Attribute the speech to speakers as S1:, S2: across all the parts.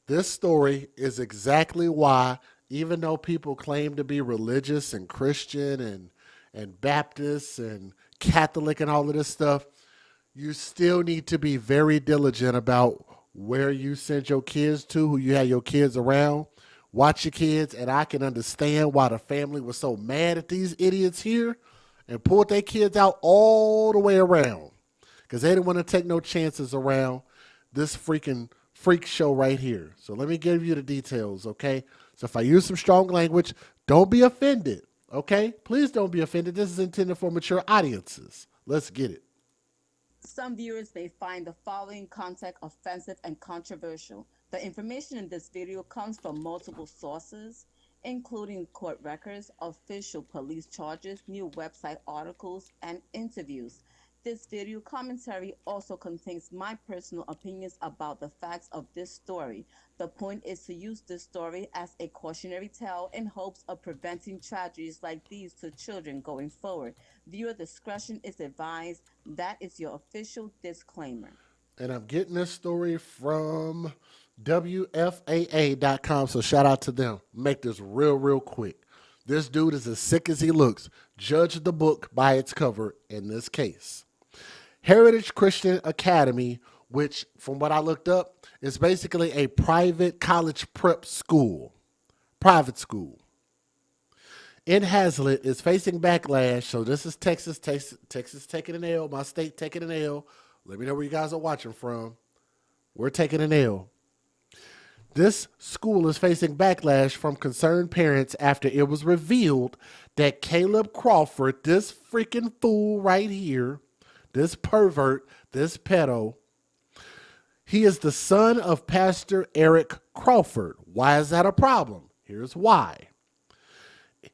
S1: This story is exactly why, even though people claim to be religious and Christian and Baptist and Catholic and all of this stuff, you still need to be very diligent about where you send your kids to, who you have your kids around. Watch your kids, and I can understand why the family was so mad at these idiots here and pulled their kids out all the way around because they didn't want to take no chances around this freaking freak show right here. So let me give you the details, okay? So if I use some strong language, don't be offended, okay? Please don't be offended. This is intended for mature audiences. Let's get it.
S2: Some viewers may find the following content offensive and controversial. The information in this video comes from multiple sources, including court records, official police charges, new website articles, and interviews. This video commentary also contains my personal opinions about the facts of this story. The point is to use this story as a cautionary tale in hopes of preventing tragedies like these to children going forward. Viewer discretion is advised. That is your official disclaimer.
S1: And I'm getting this story from WFAA.com. So shout out to them. Make this real quick. This dude is as sick as he looks. Judge the book by its cover in this case. Heritage Christian Academy, which, from what I looked up, is basically a private college prep school. Private school. In Hazlitt is facing backlash. So this is Texas. Texas taking an L. My state taking an L. Let me know where you guys are watching from. We're taking an L. This school is facing backlash from concerned parents after it was revealed that Caleb Crawford, this freaking fool right here, this pervert, this pedo, he is the son of Pastor Eric Crawford. Why is that a problem? Here's why.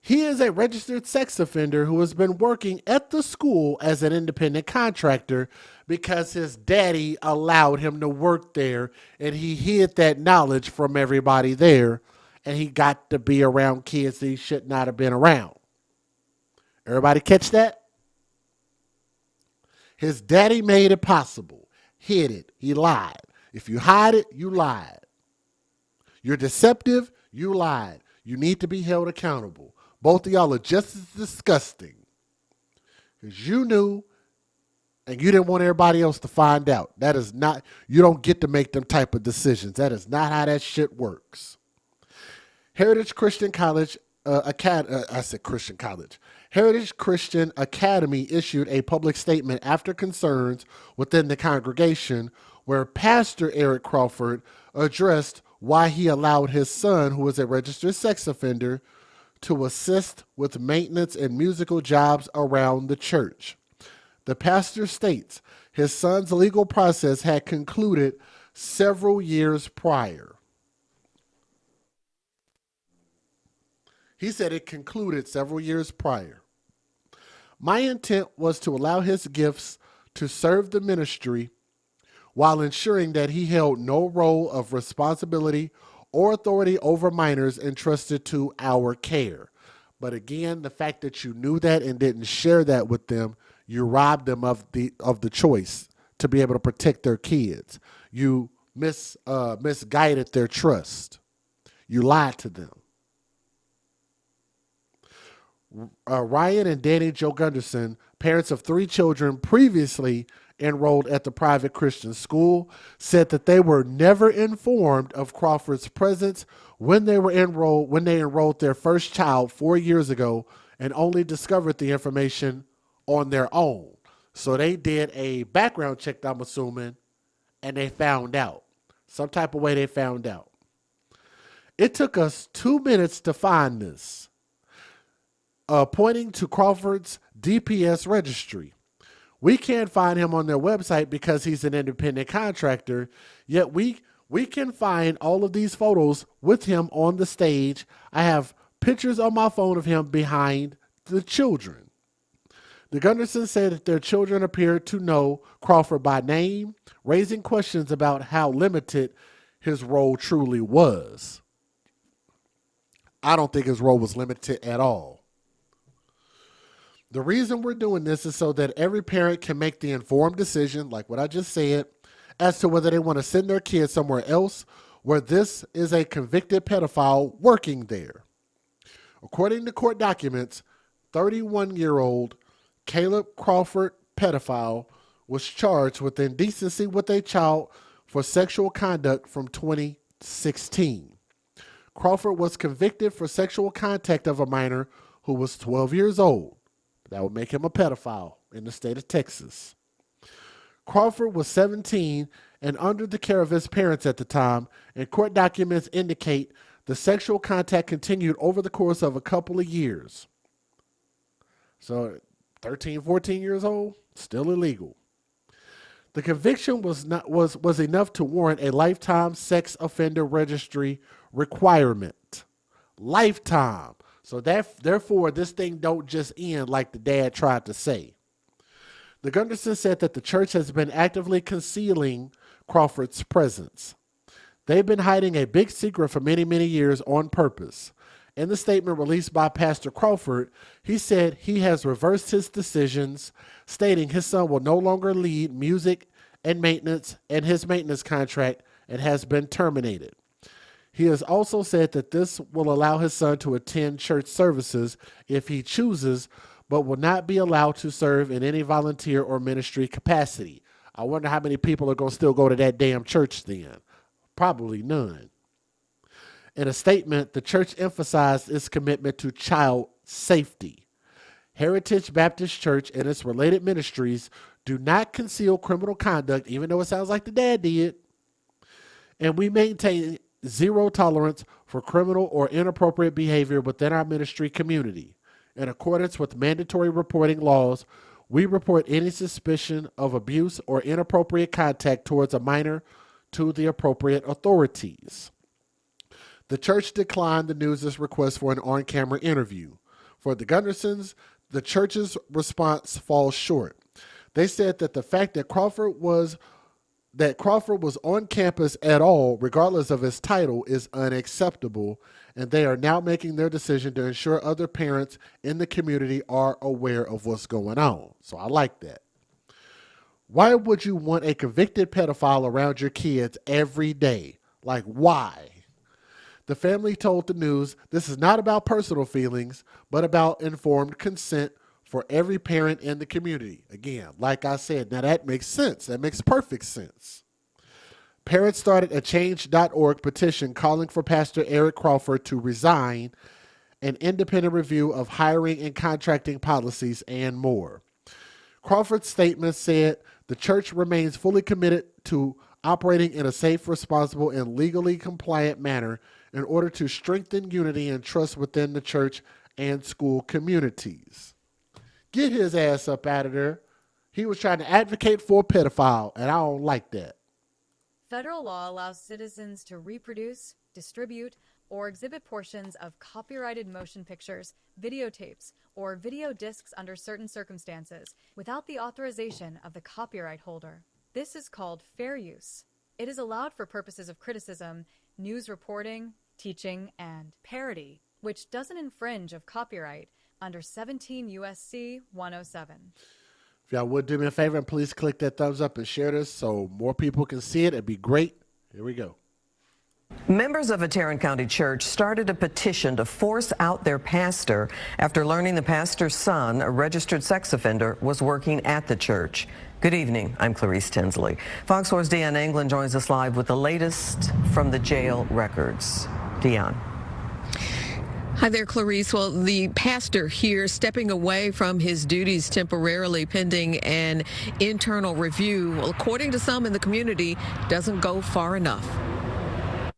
S1: He is a registered sex offender who has been working at the school as an independent contractor because his daddy allowed him to work there and he hid that knowledge from everybody there and he got to be around kids that he should not have been around. Everybody catch that? His daddy made it possible. Hid it. He lied. If you hide it, you lied. You're deceptive, you lied. You need to be held accountable. Both of y'all are just as disgusting because you knew and you didn't want everybody else to find out. That is not, you don't get to make them type of decisions. That is not how that shit works. Heritage Christian College I said Christian College. Heritage Christian Academy issued a public statement after concerns within the congregation where Pastor Eric Crawford addressed why he allowed his son, who is a registered sex offender, to assist with maintenance and musical jobs around the church. The pastor states his son's legal process had concluded several years prior. He said it concluded several years prior. My intent was to allow his gifts to serve the ministry while ensuring that he held no role of responsibility or authority over minors entrusted to our care. But again, the fact that you knew that and didn't share that with them, you robbed them of the choice to be able to protect their kids. You misguided their trust. You lied to them. Ryan and Danny Joe Gunderson, parents of three children previously enrolled at the private Christian school, said that they were never informed of Crawford's presence when they enrolled their first child 4 years ago and only discovered the information on their own. So they did a background check, I'm assuming, and they found out. Some type of way they found out. It took us 2 minutes to find this. Pointing to Crawford's DPS registry. We can't find him on their website because he's an independent contractor, yet we can find all of these photos with him on the stage. I have pictures on my phone of him behind the children. The Gundersons said that their children appeared to know Crawford by name, raising questions about how limited his role truly was. I don't think his role was limited at all. The reason we're doing this is so that every parent can make the informed decision, like what I just said, as to whether they want to send their kids somewhere else where this is a convicted pedophile working there. According to court documents, 31-year-old Caleb Crawford, pedophile, was charged with indecency with a child for sexual conduct from 2016. Crawford was convicted for sexual contact of a minor who was 12 years old. That would make him a pedophile in the state of Texas. Crawford was 17 and under the care of his parents at the time, and court documents indicate the sexual contact continued over the course of a couple of years. So 13, 14 years old, still illegal. The conviction was enough to warrant a lifetime sex offender registry requirement. Lifetime. So therefore, this thing don't just end like the dad tried to say. The Gunderson said that the church has been actively concealing Crawford's presence. They've been hiding a big secret for many, many years on purpose. In the statement released by Pastor Crawford, he said he has reversed his decisions, stating his son will no longer lead music and maintenance and his maintenance contract and has been terminated. He has also said that this will allow his son to attend church services if he chooses, but will not be allowed to serve in any volunteer or ministry capacity. I wonder how many people are going to still go to that damn church then. Probably none. In a statement, the church emphasized its commitment to child safety. Heritage Baptist Church and its related ministries do not conceal criminal conduct, even though it sounds like the dad did. And we maintain zero tolerance for criminal or inappropriate behavior within our ministry community. In accordance with mandatory reporting laws, we report any suspicion of abuse or inappropriate contact towards a minor to the appropriate authorities. The church declined the news' request for an on-camera interview. For the Gundersons, the church's response falls short. They said that the fact that Crawford was on campus at all, regardless of his title, is unacceptable, and they are now making their decision to ensure other parents in the community are aware of what's going on. So I like that. Why would you want a convicted pedophile around your kids every day? Like, why? The family told the news this is not about personal feelings, but about informed consent for every parent in the community. Again, like I said, now that makes sense. That makes perfect sense. Parents started a change.org petition calling for Pastor Eric Crawford to resign, an independent review of hiring and contracting policies, and more. Crawford's statement said the church remains fully committed to operating in a safe, responsible, and legally compliant manner in order to strengthen unity and trust within the church and school communities. Get his ass up out of there. He was trying to advocate for a pedophile, and I don't like that.
S3: Federal law allows citizens to reproduce, distribute, or exhibit portions of copyrighted motion pictures, videotapes, or video discs under certain circumstances without the authorization of the copyright holder. This is called fair use. It is allowed for purposes of criticism, news reporting, teaching, and parody, which doesn't infringe of copyright under 17 U.S.C. 107.
S1: If y'all would do me a favor and please click that thumbs up and share this so more people can see it, it'd be great. Here we go.
S4: Members of a Tarrant County church started a petition to force out their pastor after learning the pastor's son, a registered sex offender, was working at the church. Good evening. I'm Clarice Tinsley. Fox 4's Deanne England joins us live with the latest from the jail records. Deanne.
S5: Hi there, Clarice. Well, the pastor here stepping away from his duties temporarily pending an internal review, well, according to some in the community, doesn't go far enough.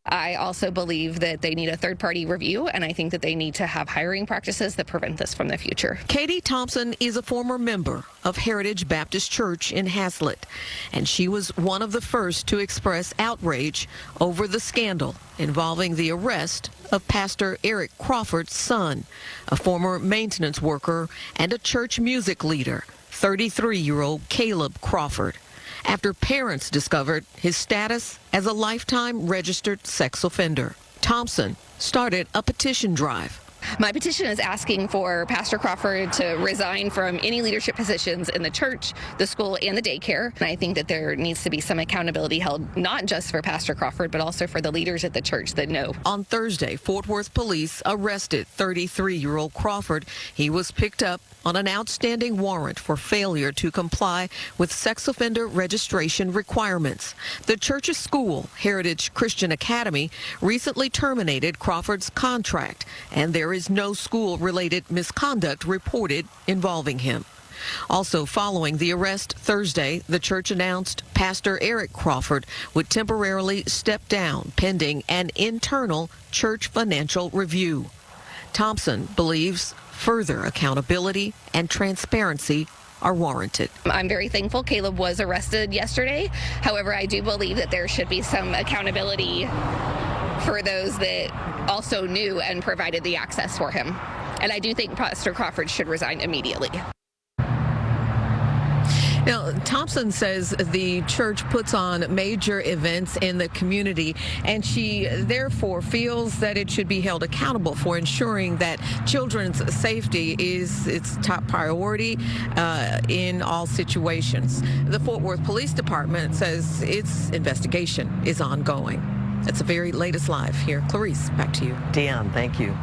S6: I also believe that they need a third-party review, and I think that they need to have hiring practices that prevent this from the future.
S5: Katie Thompson is a former member of Heritage Baptist Church in Hazlitt, and she was one of the first to express outrage over the scandal involving the arrest of Pastor Eric Crawford's son, a former maintenance worker and a church music leader, 33-year-old Caleb Crawford, after parents discovered his status as a lifetime registered sex offender. Thompson started a petition drive.
S6: My petition is asking for Pastor Crawford to resign from any leadership positions in the church, the school, and the daycare. And I think that there needs to be some accountability held not just for Pastor Crawford, but also for the leaders at the church that know.
S5: On Thursday, Fort Worth police arrested 33-year-old Crawford. He was picked up on an outstanding warrant for failure to comply with sex offender registration requirements. The church's school, Heritage Christian Academy, recently terminated Crawford's contract, and there is no school-related misconduct reported involving him. Also following the arrest Thursday, the church announced Pastor Eric Crawford would temporarily step down pending an internal church financial review. Thompson believes further accountability and transparency are warranted.
S6: I'm very thankful Caleb was arrested yesterday. However, I do believe that there should be some accountability for those that also knew and provided the access for him. And I do think Pastor Crawford should resign immediately.
S5: Now, Thompson says the church puts on major events in the community, and she therefore feels that it should be held accountable for ensuring that children's safety is its top priority in all situations. The Fort Worth Police Department says its investigation is ongoing. That's the very latest live here. Clarice, back to you.
S4: Dion, thank you.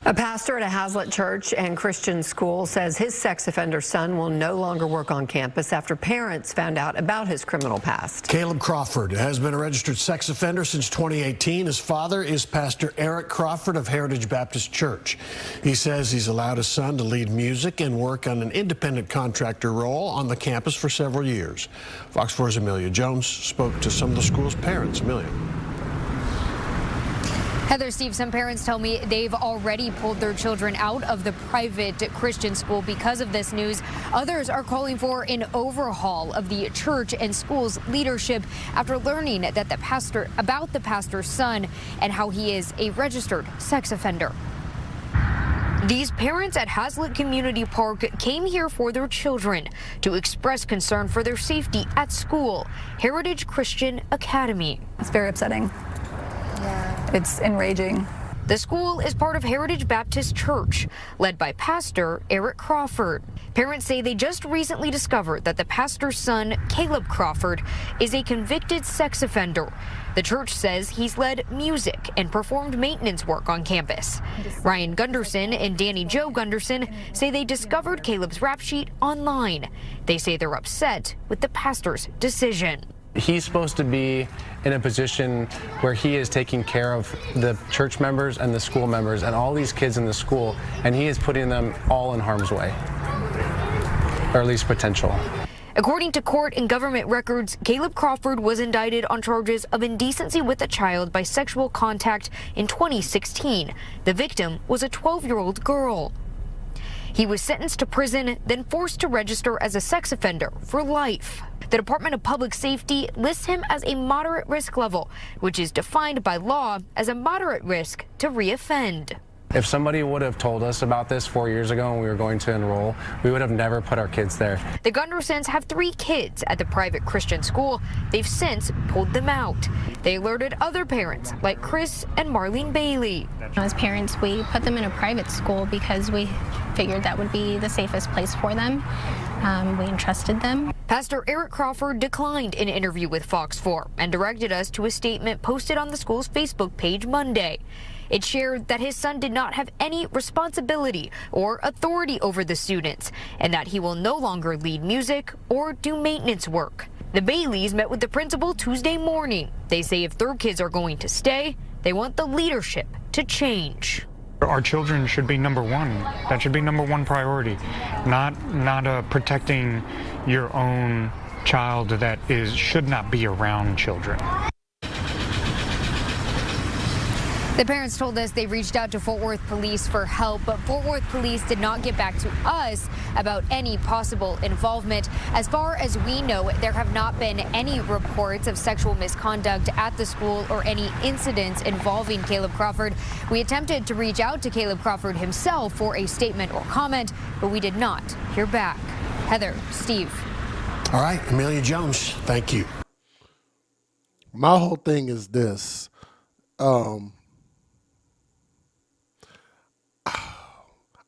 S7: A pastor at a Hazlitt church and Christian school says his sex offender son will no longer work on campus after parents found out about his criminal past.
S8: Caleb Crawford has been a registered sex offender since 2018. His father is Pastor Eric Crawford of Heritage Baptist Church. He says he's allowed his son to lead music and work on an independent contractor role on the campus for several years. Fox 4's Amelia Jones spoke to some of the school's parents. Amelia.
S9: Heather, Steve, some parents tell me they've already pulled their children out of the private Christian school because of this news. Others are calling for an overhaul of the church and school's leadership after learning that about the pastor's son and how he is a registered sex offender. These parents at Hazlitt Community Park came here for their children to express concern for their safety at school, Heritage Christian Academy.
S10: It's very upsetting. It's enraging.
S9: The school is part of Heritage Baptist Church, led by Pastor Eric Crawford. Parents say they just recently discovered that the pastor's son, Caleb Crawford, is a convicted sex offender. The church says he's led music and performed maintenance work on campus. Ryan Gunderson and Danny Jo Gunderson say they discovered Caleb's rap sheet online. They say they're upset with the pastor's decision.
S11: He's supposed to be in a position where he is taking care of the church members and the school members and all these kids in the school, and he is putting them all in harm's way, or at least potential.
S9: According to court and government records, Caleb Crawford was indicted on charges of indecency with a child by sexual contact in 2016. The victim was a 12-year-old girl. He was sentenced to prison, then forced to register as a sex offender for life. The Department of Public Safety lists him as a moderate risk level, which is defined by law as a moderate risk to reoffend.
S11: If somebody would have told us about this 4 years ago when we were going to enroll, we would have never put our kids there.
S9: The Gundersons have 3 kids at the private Christian school. They've since pulled them out. They alerted other parents like Chris and Marlene Bailey.
S12: As parents, we put them in a private school because we figured that would be the safest place for them. We entrusted them.
S9: Pastor Eric Crawford declined an interview with Fox 4 and directed us to a statement posted on the school's Facebook page Monday. It shared that his son did not have any responsibility or authority over the students and that he will no longer lead music or do maintenance work. The Baileys met with the principal Tuesday morning. They say if their kids are going to stay, they want the leadership to change.
S13: Our children should be number one. That should be number one priority, not protecting your own child that should not be around children.
S9: The parents told us they reached out to Fort Worth Police for help, but Fort Worth Police did not get back to us about any possible involvement. As far as we know, there have not been any reports of sexual misconduct at the school or any incidents involving Caleb Crawford. We attempted to reach out to Caleb Crawford himself for a statement or comment, but we did not hear back. Heather, Steve.
S8: All right, Amelia Jones, thank you.
S1: My whole thing is this.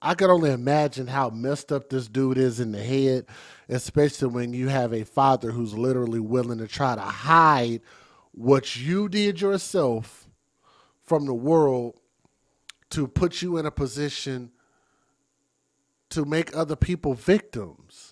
S1: I could only imagine how messed up this dude is in the head, especially when you have a father who's literally willing to try to hide what you did yourself from the world to put you in a position to make other people victims.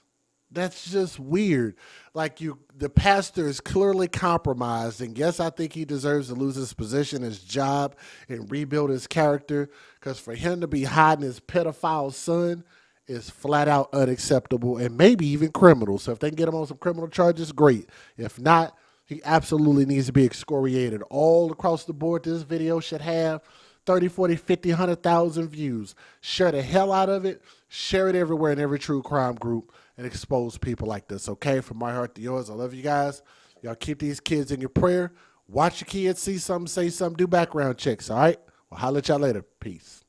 S1: That's just weird. Like the pastor is clearly compromised, and yes, I think he deserves to lose his position, his job, and rebuild his character. Because for him to be hiding his pedophile son is flat out unacceptable, and maybe even criminal. So if they can get him on some criminal charges, great. If not, he absolutely needs to be excoriated all across the board. This video should have 30, 40, 50, 100,000 views. Share the hell out of it. Share it everywhere in every true crime group and expose people like this, okay? From my heart to yours, I love you guys. Y'all keep these kids in your prayer. Watch your kids see something, say something, do background checks, all right? Well, holla at y'all later. Peace.